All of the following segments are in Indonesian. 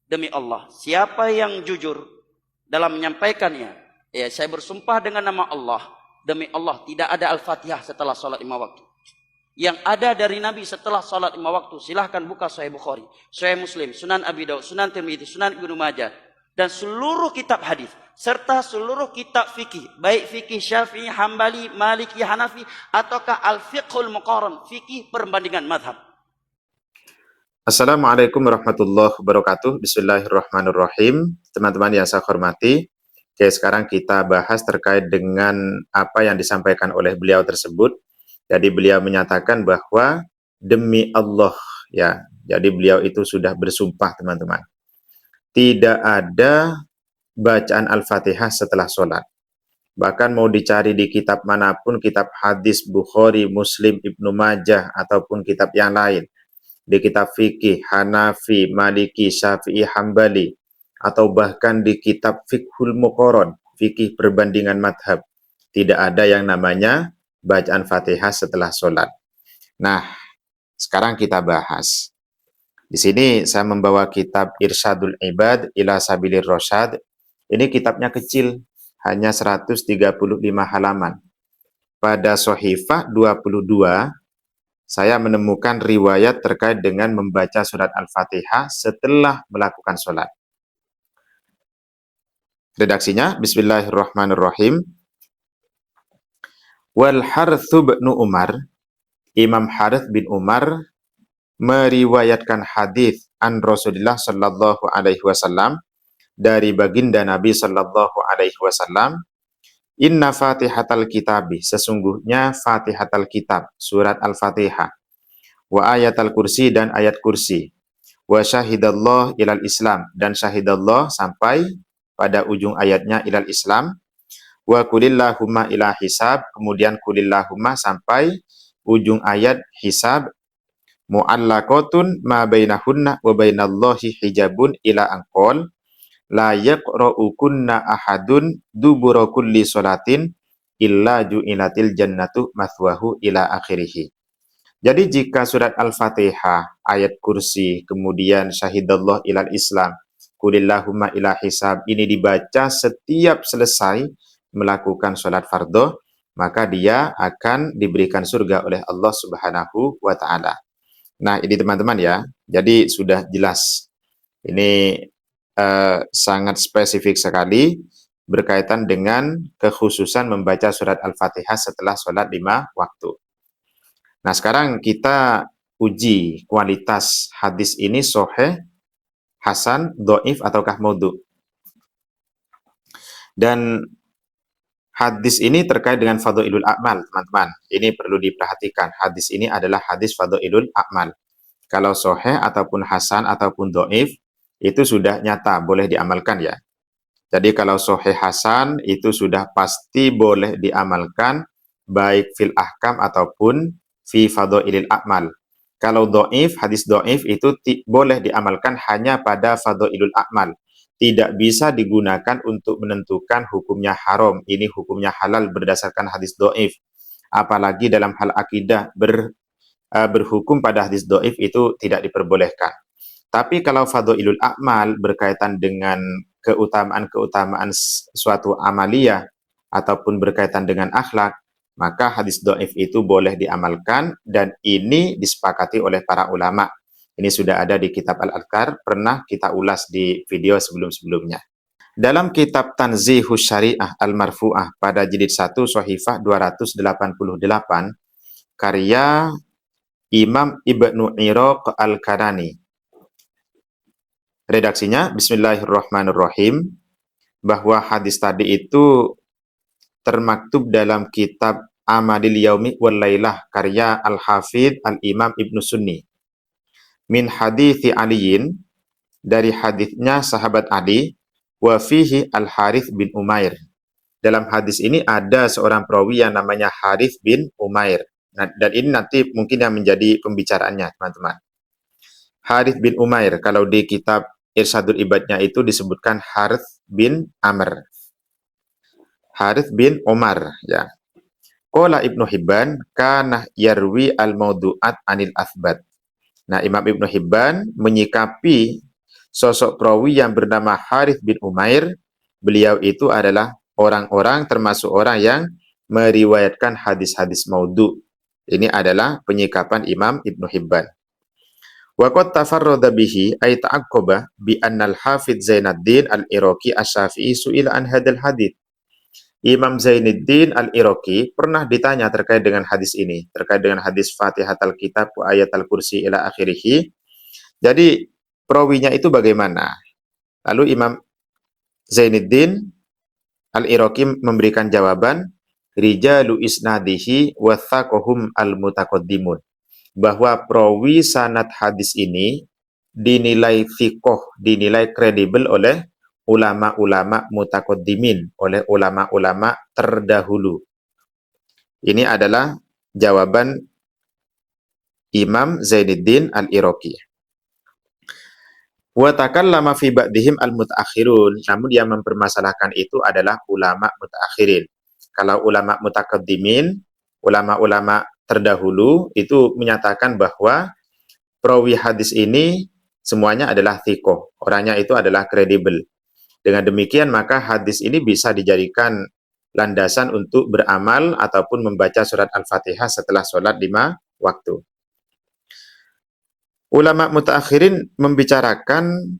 Demi Allah, siapa yang jujur dalam menyampaikannya, ya saya bersumpah dengan nama Allah, demi Allah tidak ada Al-Fatihah setelah sholat 5 waktu. Yang ada dari Nabi setelah sholat 5 waktu, silahkan buka Sahih Bukhari, Sahih Muslim, Sunan Abi Daud, Sunan Tirmidzi, Sunan Ibnu Majah, dan seluruh kitab hadis serta seluruh kitab fikih, baik fikih Syafi'i, Hambali, Maliki, Hanafi, ataukah Al-Fiqhul Muqarran, fikih perbandingan mazhab. Assalamualaikum warahmatullahi wabarakatuh. Bismillahirrahmanirrahim. Teman-teman yang saya hormati, oke, sekarang kita bahas terkait dengan apa yang disampaikan oleh beliau tersebut. Jadi beliau menyatakan bahwa demi Allah, ya. Jadi beliau itu sudah bersumpah, teman-teman. Tidak ada bacaan Al-Fatihah setelah sholat. Bahkan mau dicari di kitab manapun, kitab hadis Bukhari, Muslim, Ibnu Majah, ataupun kitab yang lain, di kitab fikih Hanafi, Maliki, Syafi'i, Hambali, atau bahkan di kitab Fiqhul Muqarran, fikih perbandingan madhab, tidak ada yang namanya bacaan Fatihah setelah sholat. Nah, sekarang kita bahas. Di sini saya membawa kitab Irsyadul Ibad ila Sabilir Rasyad. Ini kitabnya kecil, hanya 135 halaman. Pada Sohifah 22, saya menemukan riwayat terkait dengan membaca surat Al-Fatihah setelah melakukan sholat. Redaksinya, Bismillahirrahmanirrahim. Wal Harthu bin Umar, Imam Harith bin Umar meriwayatkan hadis an Rasulullah sallallahu alaihi wasallam dari baginda Nabi sallallahu alaihi wasallam, inna Fatihatal Kitabi, sesungguhnya Fatihatal Kitab, surat Al-Fatihah, wa ayatal kursi, dan ayat kursi, wa syahidallah ilal Islam, dan syahidallah sampai pada ujung ayatnya ilal Islam, wa kulillahumma ila hisab, kemudian kulillahumma sampai ujung ayat hisab, mu'allaqatun ma bainahunna wa bainallahi hijabun ila anqol la yaqra'u kunna ahadun dubura kulli sholatin illa ju'ilatil jannatu mathwahu ila akhirih. Jadi jika surat Al-Fatihah, ayat kursi, kemudian syahidallah ilal Islam, kulillahumma ila hisab, ini dibaca setiap selesai melakukan sholat fardhu, maka dia akan diberikan surga oleh Allah Subhanahu wa ta'ala. Nah, ini teman-teman ya, jadi sudah jelas. Ini sangat spesifik sekali berkaitan dengan kekhususan membaca surat Al-Fatihah setelah sholat 5 waktu. Nah, sekarang kita uji kualitas hadis ini sahih, hasan, dhaif, ataukah maudhu. Dan hadis ini terkait dengan fadhailul a'mal, teman-teman. Ini perlu diperhatikan. Hadis ini adalah hadis fadhailul a'mal. Kalau sahih ataupun hasan ataupun dhaif, itu sudah nyata, boleh diamalkan ya. Jadi kalau sahih hasan, itu sudah pasti boleh diamalkan, baik fil ahkam ataupun fi fadhailil a'mal. Kalau dhaif, hadis dhaif itu boleh diamalkan hanya pada fadhailul a'mal. Tidak bisa digunakan untuk menentukan hukumnya haram, ini hukumnya halal berdasarkan hadis dhaif. Apalagi dalam hal akidah berhukum pada hadis dhaif itu tidak diperbolehkan. Tapi kalau fadhailul a'mal berkaitan dengan keutamaan-keutamaan suatu amaliyah ataupun berkaitan dengan akhlak, maka hadis dhaif itu boleh diamalkan, dan ini disepakati oleh para ulama. Ini sudah ada di kitab Al-Adhkar, pernah kita ulas di video sebelum-sebelumnya. Dalam kitab Tanzihus Syariah Al-Marfu'ah pada jilid 1 Sohifah 288, karya Imam Ibnu Iraq Al-Kanani. Redaksinya, Bismillahirrahmanirrahim, bahwa hadis tadi itu termaktub dalam kitab Amalil Yaumi wal Lailah karya Al-Hafidh Al-Imam Ibnu Sunni. Min hadithi Aliyin, dari hadithnya sahabat Ali, wa fihi Al-Harith bin Umair. Dalam hadis ini ada seorang perawi yang namanya Harith bin Umair. Nah, dan ini nanti mungkin yang menjadi pembicaraannya, teman-teman. Harith bin Umair, kalau di kitab Irsyadul Ibadnya itu disebutkan Harith bin Amr. Harith bin Umar, ya. Qala Ibnu Hibban kana yarwi al-maudu'at anil athbat. Nah, Imam Ibnu Hibban menyikapi sosok perawi yang bernama Harith bin Umair, beliau itu adalah orang-orang termasuk orang yang meriwayatkan hadis-hadis maudhu. Ini adalah penyikapan Imam Ibnu Hibban. Wa qad tafarrada bihi ay ta'aqqaba bi anna al-Hafidz Zainuddin al-Iraqi asy-Syafi'i su'ila an hadzal hadits. Imam Zainuddin al-Iraqi pernah ditanya terkait dengan hadis ini, terkait dengan hadis Fatihatul Kitab wa ayatul kursi ila akhirih. Jadi perawinya itu bagaimana? Lalu Imam Zainuddin al-Iraqi memberikan jawaban, rijalu isnadihi wathaqahum al-mutaqaddimun, bahwa perawi sanad hadis ini dinilai thiqoh, dinilai kredibel oleh ulama-ulama mutaqaddimin, oleh ulama-ulama terdahulu. Ini adalah jawaban Imam Zainuddin al-Iraqi. Wa takallama fi ba'dihim al-mutaakhirun, namun yang mempermasalahkan itu adalah ulama mutaakhirin. Kalau ulama mutaqaddimin, ulama-ulama terdahulu itu menyatakan bahwa perawi hadis ini semuanya adalah thiqoh, orangnya itu adalah kredibel. Dengan demikian maka hadis ini bisa dijadikan landasan untuk beramal ataupun membaca surat Al-Fatihah setelah sholat 5 waktu. Ulama mutaakhirin membicarakan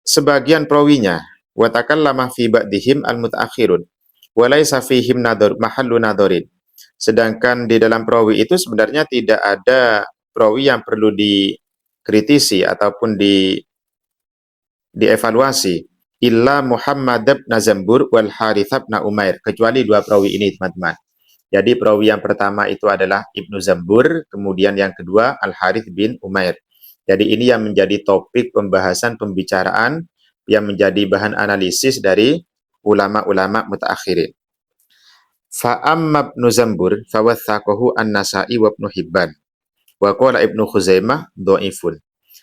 sebagian perawinya, wa takallama fi ba'dihim al-mutaakhirun wa laisa fihim nadhar mahallu nadharin. Sedangkan di dalam perawi itu sebenarnya tidak ada perawi yang perlu dikritisi ataupun dievaluasi, illa Muhammad bin Zambur wal Harith bin Umair, kecuali dua perawi ini, teman-teman. Jadi perawi yang pertama itu adalah Ibnu Zambur, kemudian yang kedua Al-Harith bin Umair. Jadi ini yang menjadi topik pembahasan pembicaraan, yang menjadi bahan analisis dari ulama-ulama mutaakhirin. Fa amma Ibnu Zambur fa wathaqahu An-Nasa'i wa Ibnu Hibban wa qala Ibnu Khuzaimah dhaifun.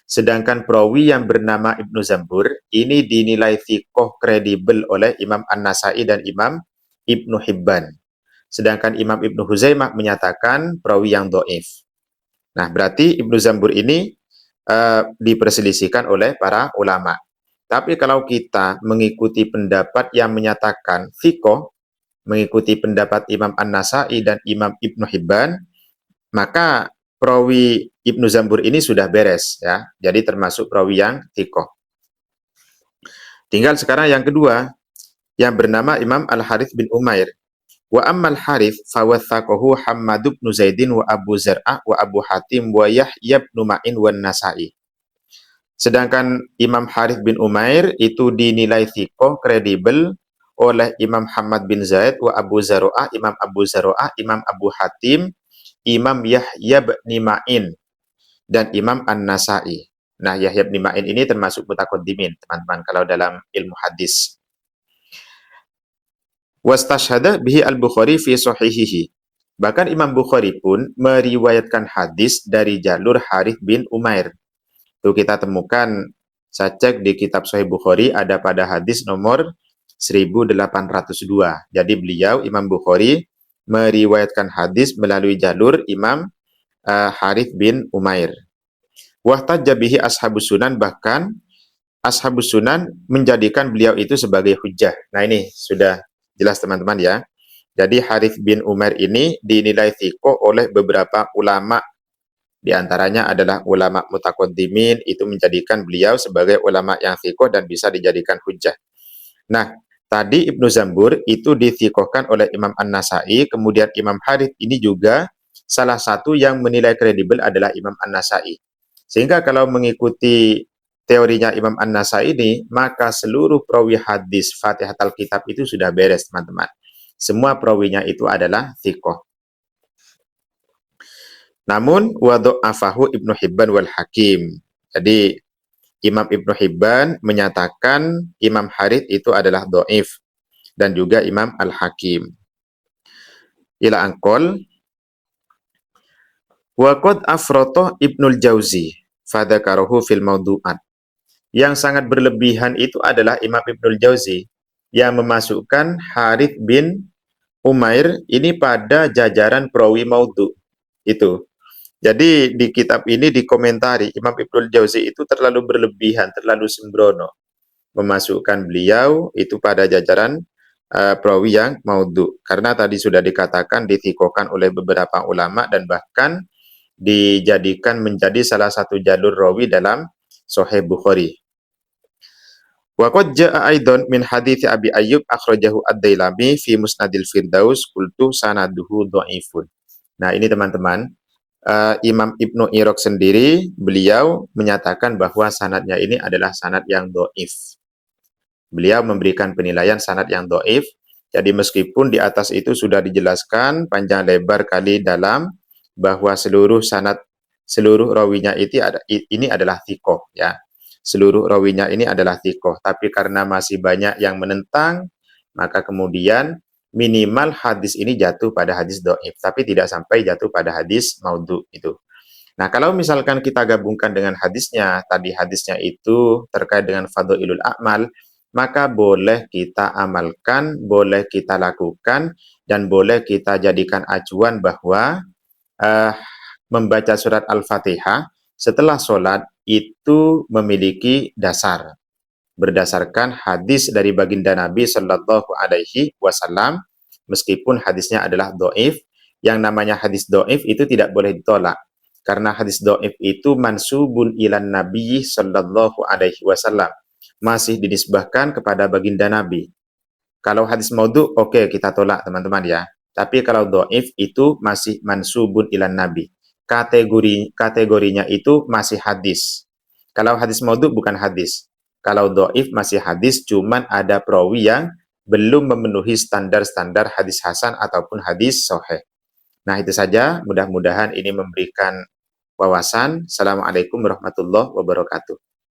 Sedangkan perawi yang bernama Ibnu Zambur ini dinilai thiqoh kredibel oleh Imam An-Nasa'i dan Imam Ibnu Hibban. Sedangkan Imam Ibnu Khuzaimah menyatakan perawi yang dhaif. Nah, berarti Ibnu Zambur ini diperselisihkan oleh para ulama. Tapi kalau kita mengikuti pendapat yang menyatakan thiqoh, mengikuti pendapat Imam An-Nasa'i dan Imam Ibnu Hibban, maka perawi Ibnu Zambur ini sudah beres, ya. Jadi termasuk perawi yang thiqoh. Tinggal sekarang yang kedua, yang bernama Imam Al-Harith bin Umair. Wa ammal Harith fa wathaqahu Hammad bin Zaidin wa Abu Zar'ah wa Abu Hatim wa Yahya bin Ma'in wan Nasa'i. Sedangkan Imam Harith bin Umair itu dinilai thiqoh kredibel oleh Imam Hammad bin Zaid wa Abu Zar'ah, Imam Abu Zar'ah, Imam Abu Hatim, Imam Yahya bin Ma'in dan Imam An-Nasa'i. Nah, Yahya bin Ma'in ini termasuk mutaqaddimin, teman-teman, kalau dalam ilmu hadis. Wastashhada bihi al-Bukhari fi sahihihi. Bahkan Imam Bukhari pun meriwayatkan hadis dari jalur Harith bin Umair. Itu kita temukan, saya cek di kitab Sahih Bukhari ada pada hadis nomor 1802. Jadi beliau Imam Bukhari meriwayatkan hadis melalui jalur Imam Harith bin Umair. Wahtajja bihi ashabus sunan, bahkan ashabus sunan menjadikan beliau itu sebagai hujjah. Nah, ini sudah jelas, teman-teman, ya. Jadi Harith bin Umair ini dinilai thiqoh oleh beberapa ulama. Di antaranya adalah ulama mutaqaddimin, itu menjadikan beliau sebagai ulama yang thiqoh dan bisa dijadikan hujjah. Nah, tadi Ibnu Zambur itu dithiqohkan oleh Imam An-Nasa'i, kemudian Imam Harith ini juga salah satu yang menilai kredibel adalah Imam An-Nasa'i. Sehingga kalau mengikuti teorinya Imam An-Nasa'i ini, maka seluruh perawi hadis Fatihatul Kitab itu sudah beres, teman-teman. Semua perawinya itu adalah thiqoh. Namun wadha'afahu Ibnu Hibban wal Hakim. Jadi Imam Ibnu Hibban menyatakan Imam Harith itu adalah dhaif, dan juga Imam Al-Hakim. Ila angkol wa qad afrata Ibnul Jauzi fadzakarahu fil mawdu'at. Yang sangat berlebihan itu adalah Imam Ibnul Jauzi yang memasukkan Harith bin Umair ini pada jajaran perawi maudhu. Itu. Jadi di kitab ini dikomentari Imam Ibnul Jauzi itu terlalu berlebihan, terlalu sembrono memasukkan beliau itu pada jajaran perawi yang maudhu. Karena tadi sudah dikatakan dithikokan oleh beberapa ulama dan bahkan dijadikan menjadi salah satu jalur rawi dalam Sahih Bukhari. Wa qad jaa aidan min hadits Abi Ayyub akhrajahu Ad-Dailami fi Musnadil Firdaus qultu sanaduhu dhaifun. Nah, ini teman-teman, Imam Ibnu Iraq sendiri beliau menyatakan bahwa sanadnya ini adalah sanad yang dhaif. Beliau memberikan penilaian sanad yang dhaif. Jadi meskipun di atas itu sudah dijelaskan panjang lebar kali dalam bahwa seluruh rawinya ini adalah thiqah ya. Seluruh rawinya ini adalah thiqah, tapi karena masih banyak yang menentang, maka kemudian minimal hadis ini jatuh pada hadis dhaif, tapi tidak sampai jatuh pada hadis maudhu itu. Nah, kalau misalkan kita gabungkan dengan hadisnya, tadi hadisnya itu terkait dengan fadhailul a'mal, maka boleh kita amalkan, boleh kita lakukan, dan boleh kita jadikan acuan bahwa membaca surat Al-Fatihah setelah sholat itu memiliki dasar. Berdasarkan hadis dari baginda Nabi Shallallahu Alaihi Wasallam, meskipun hadisnya adalah doif, yang namanya hadis doif itu tidak boleh ditolak. Karena hadis doif itu mansubun ilan Nabi Shallallahu Alaihi Wasallam, masih dinisbahkan kepada baginda Nabi. Kalau hadis maudhu, oke, kita tolak teman-teman ya. Tapi kalau doif itu masih mansubun ilan Nabi. Kategorinya itu masih hadis. Kalau hadis maudhu bukan hadis. Kalau doif masih hadis, cuman ada perawi yang belum memenuhi standar-standar hadis hasan ataupun hadis sahih. Nah, itu saja. Mudah-mudahan ini memberikan wawasan. Assalamualaikum warahmatullahi wabarakatuh.